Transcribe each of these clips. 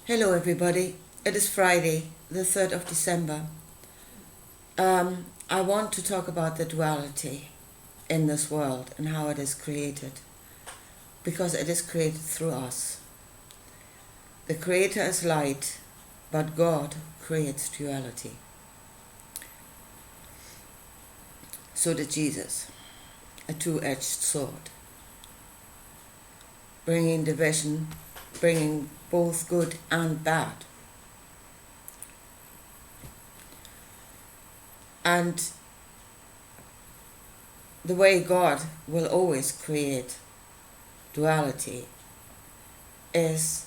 Hello everybody, it is Friday, the 3rd of December. I want to talk about the duality in this world and how it is created, because it is created through us. The Creator is light, but God creates duality. So did Jesus, a two-edged sword, bringing division, bringing both good and bad. And the way God will always create duality is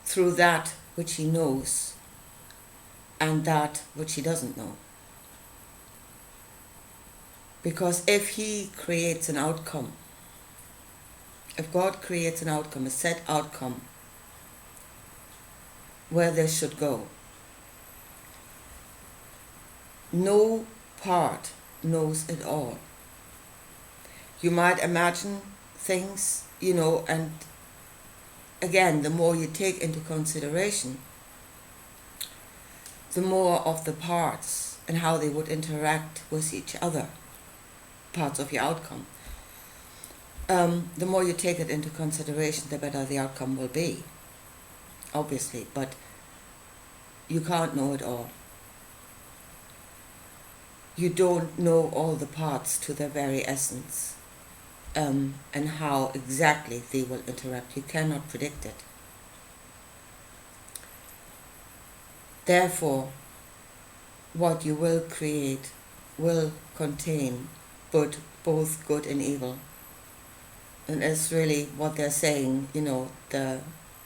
through that which He knows and that which He doesn't know. Because if He creates an outcome, if God creates an outcome, a set outcome, where this should go, no part knows it all. You might imagine things, and again, the more you take into consideration, the more of the parts and how they would interact with each other, parts of your outcome. The more you take it into consideration, the better the outcome will be, obviously, but you can't know it all. You don't know all the parts to their very essence, and how exactly they will interact. You cannot predict it. Therefore, what you will create will contain both good and evil. And it's really what they're saying, the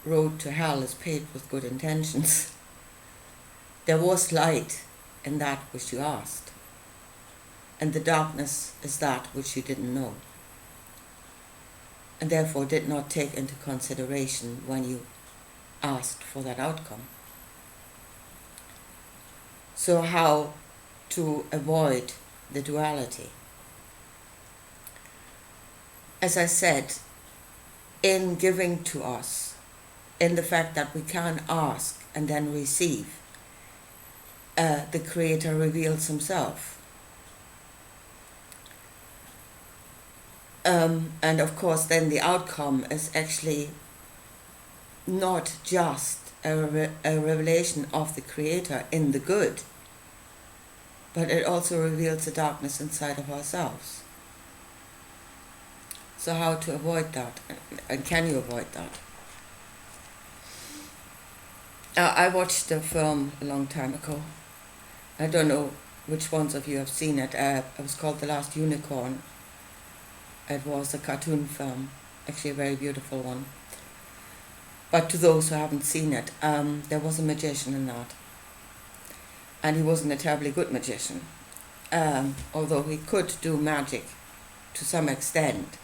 road to hell is paved with good intentions. There was light in that which you asked, and the darkness is that which you didn't know, and therefore did not take into consideration when you asked for that outcome. So how to avoid the duality? As I said, in giving to us, in the fact that we can ask and then receive, the Creator reveals Himself. And of course then the outcome is actually not just a revelation of the Creator in the good, but it also reveals the darkness inside of ourselves. So how to avoid that, and can you avoid that? I watched a film a long time ago. I don't know which ones of you have seen it. It was called The Last Unicorn. It was a cartoon film, actually a very beautiful one. But to those who haven't seen it, there was a magician in that. And he wasn't a terribly good magician. Although he could do magic to some extent,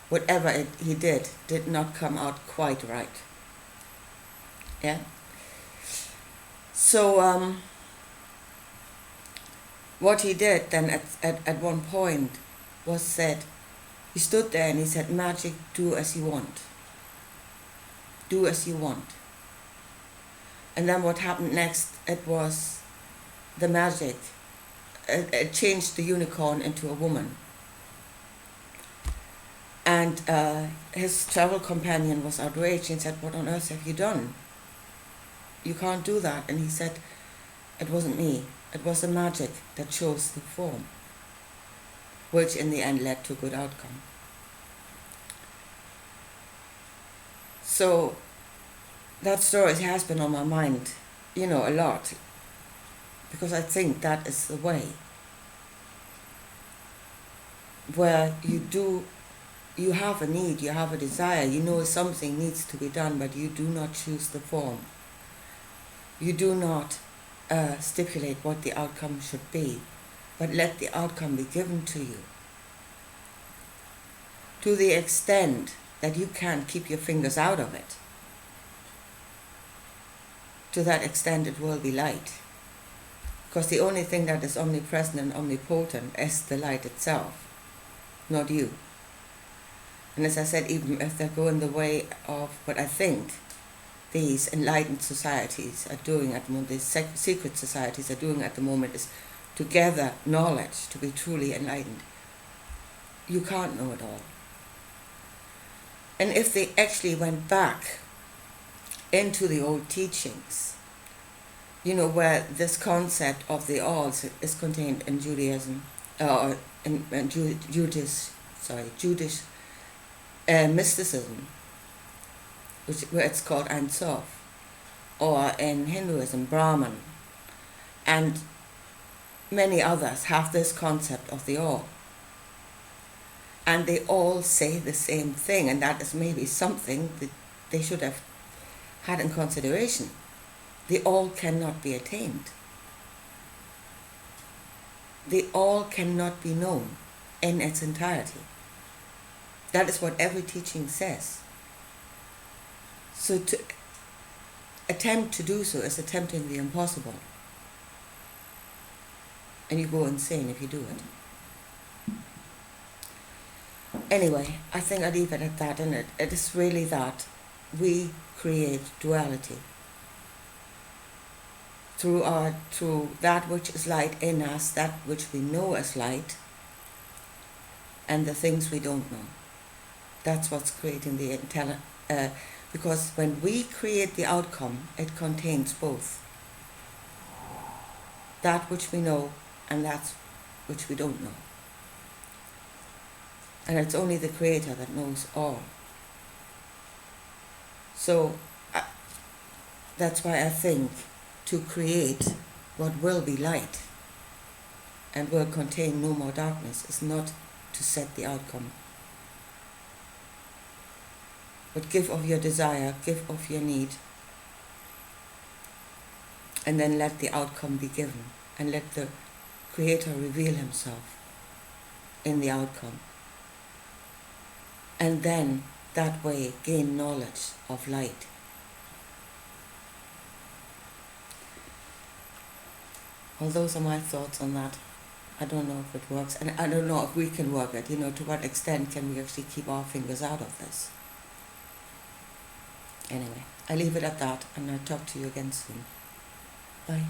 whatever he did not come out quite right. Yeah? So, what he did then at one point was said, he stood there and he said, "Magic, do as you want. Do as you want." And then what happened next, it was the magic. It changed the unicorn into a woman. And his travel companion was outraged and said, "What on earth have you done? You can't do that." And he said, "It wasn't me. It was the magic that chose the form," which in the end led to a good outcome. So that story has been on my mind, a lot, because I think that is the way where you have a need, you have a desire, something needs to be done, but you do not choose the form. You do not stipulate what the outcome should be, but let the outcome be given to you. To the extent that you can keep your fingers out of it, to that extent it will be light. Because the only thing that is omnipresent and omnipotent is the light itself, not you. And as I said, even if they go in the way of what I think these enlightened societies are doing at the moment, these secret societies are doing at the moment, is to gather knowledge to be truly enlightened. You can't know it all. And if they actually went back into the old teachings, where this concept of the alls is contained in Judaism, or in Jewish mysticism, where it's called Ein Sof, or in Hinduism, Brahman, and many others have this concept of the all. And they all say the same thing, and that is maybe something that they should have had in consideration. The all cannot be attained. The all cannot be known in its entirety. That is what every teaching says. So to attempt to do so is attempting the impossible. And you go insane if you do it. Anyway, I think I'll leave it at that, and it is really that we create duality through that which is light in us, that which we know as light, and the things we don't know. That's what's creating the because when we create the outcome, it contains both that which we know and that which we don't know. And it's only the Creator that knows all. So that's why I think to create what will be light and will contain no more darkness is not to set the outcome. But give of your desire, give of your need, and then let the outcome be given, and let the Creator reveal Himself in the outcome. And then that way gain knowledge of light. Well, those are my thoughts on that. I don't know if it works, and I don't know if we can work it. To what extent can we actually keep our fingers out of this? Anyway, I leave it at that, and I'll talk to you again soon. Bye.